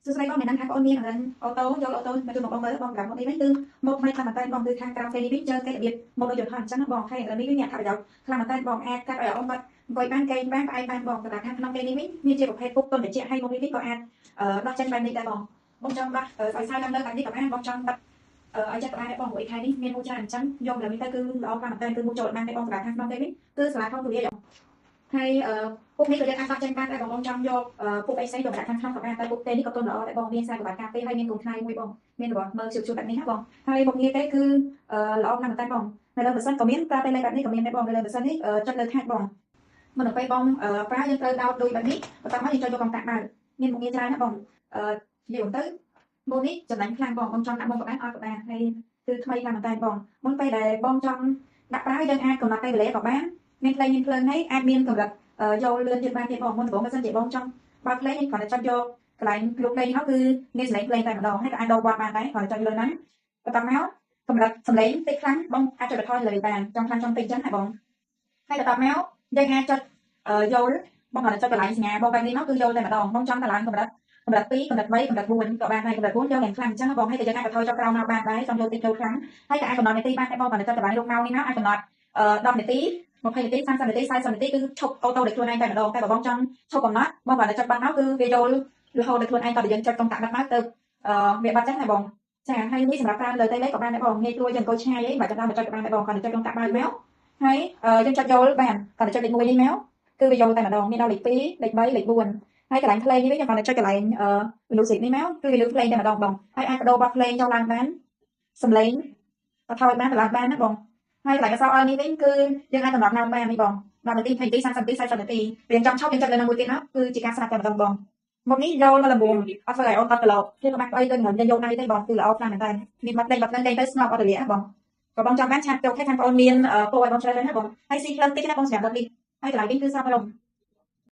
សួស្តីបងអ្នកនឹងថាបងមានអូតូយកអូតូមកជួយបងមើលបងប្រាប់បងនេះវិញគឺមកមិនខ្លាំងមែនតើបងគឺខាងក្រៅគេនេះវិញជើគេរបៀបមកដូចយន្តហោះអញ្ចឹងបងហើយឥឡូវនេះវាមានអត្ថប្រយោជន៍ខ្លាំងមែនតើបងអាចកាត់ឲ្យអូនបាត់អង្គុយបានគេបានផ្អែកបានបងតែខាងក្នុងគេនេះវិញមានជាប្រភេទពុកទុនត្រជាក់ហើយមកនេះវិញក៏អាចដោះចេញបែបនេះដែរបងចង់ដោះឲ្យសាយដល់នៅបែបនេះក៏បានបងចង់បាត់ឲ្យចិត្តបានដែរបងព្រោះឯខែនេះមានមួយច្រើនអញ្ចឹងយកដល់នេះទៅគឺល្អខ្លាំងមែនតើគឺមួយចូលបានដែរបងសម្រាប់ខាងក្នុងគេវិញគឺសាលាធំទូលាយហើយពុកនេះក៏យើងអាចដោះចេញបានដែរបងចង់យកពុកអីផ្សេងទៅដាក់ខាងក្នុងក៏បានតែពុកទេនេះក៏ទុនល្អដែរបងមានសារកបាត់ការពេហើយមានកូនខ្នៃមួយបងមានរបស់មើលជួបបែបនេះណាបងហើយមុខងារទេគឺល្អខ្លាំងមែនតើបងនៅលើម៉ាស៊ីនក៏មានប្រើពេលបែបនេះក៏មានដែរបងនៅលើម៉ាស៊ីននេះចិត្តលើខេតបងមិនទៅពេលបងប្រើយើងត្រូវដោតដូចបែបនេះបន្ទាប់មកយើងចូលយកកងតាក់បើមានមុខងារច្រើនណាបងនិយាយទៅមុននេះចំណេញខ្លាំងបងចង់ដាក់បងក៏បានអត់ក៏បានហើយគឺថ្មីខ្លាំងមែនតើបងមុនពេលដែលបងចង់ដាក់ប្រើយើងអាចកំណត់ពេលវេលាក៏បានមានភ្លើងហើយអាចមានកម្រិតយកលឿនទៀតបានទៀតបងមុនដំបូងបើសិនជាបងចង់បើកភ្លេងគ្រាន់តែចុចយកកន្លែងលោកភ្លេងនោះគឺមានសម្លេងភ្លេងតែម្ដងហើយក៏អាចដោតវត្តបានដែរគ្រាន់តែចុចលើហ្នឹងបន្ទាប់មកកម្រិតសម្លេងតិចខ្លាំងបងអាចចុចបន្ថយលើបានចង់ខ្លាំងចង់តិចចឹងណាបងហើយបន្ទាប់មកយើងអាចចុចយកបងគ្រាន់តែចុចកន្លែងសញ្ញាបងបែបនេះមកគឺយកតែម្ដងបងចង់កន្លែងកម្រិត2កម្រិត3កម្រិត4ក៏បានដែរកម្រិត4យកយ៉ាងខ្លាំងអញ្ចឹងបងហើយតែយើងអាចបន្ថយចុចក្រោមមកបានដែរចង់យកតិចយកខ្លាំងហើយក៏អាចកំណត់នាទីបានដែរបងគ្រាន់តែចុចកន្លែងលោកម៉ោងនេះមកអាចកំណត់10នាទី20នាទី30នាទី40នាទីគឺឈប់អូតូដោយខ្លួនឯងតែម្ដងតែបើបងចង់ឈប់កំណត់បងគ្រាន់តែចុចបាត់មកគឺវាចូលរហូតដល់ខ្លួនឯងតើយើងចុចកុំតាក់បាត់មកទៅវាបាត់ចឹងណាបងចាហើយនេះសម្រាប់ប្រើលើតេឡេក៏បានដែរបងងាយស្រួលយើងអង្គុយឆ្ងាយអីបើចង់ដល់ចុចក៏បានដែរបងគ្រាន់តែចុចកុំតាក់បើកមកហើយយើងចុចចូលបានគ្រាន់តែចុចលេខ1នេះមកគឺវាចូលតែម្ដងមានដល់លេខ2លេខ3លេខ4ហើយកន្លែងភ្លេងនេះវិញយើងគ្រាន់តែចុចកន្លែងmusic នេះមកគឺវាលើភ្លេងតែម្ដងបងហើយអាចបដូរបទភ្លេងចូលឡើងបានសំឡេងបន្ថយបានឡើងបានណាបងហើយកន្លែងអក្សរអនេះវិញគឺយើងអាចកំណត់ម៉ោងបាននេះបង10នាទី20នាទី30នាទី40នាទីរៀងចង់ឈប់យើងចុចលើនឹងមួយទៀតមកគឺជាការស្ដាប់តែម្ដងបងមុខនេះយកមកល្មមអត់ធ្វើឲ្យអូនអត់ប្រឡប់គេក៏បាក់អីទៅមិនយកដៃទេបងគឺល្អខ្លាំងមែនតើមានបាត់ដេញបាត់ដេញទៅស្ងប់អត់រលាបងក៏បងចង់បានឆាតចូលខេតខាងបងមានពោឲ្យបងច្រើនណាបងហើយស៊ីក្លិនតិចណាបងសម្រាប់បាត់នេះហើយកន្លែងវិញគឺសមរម្យ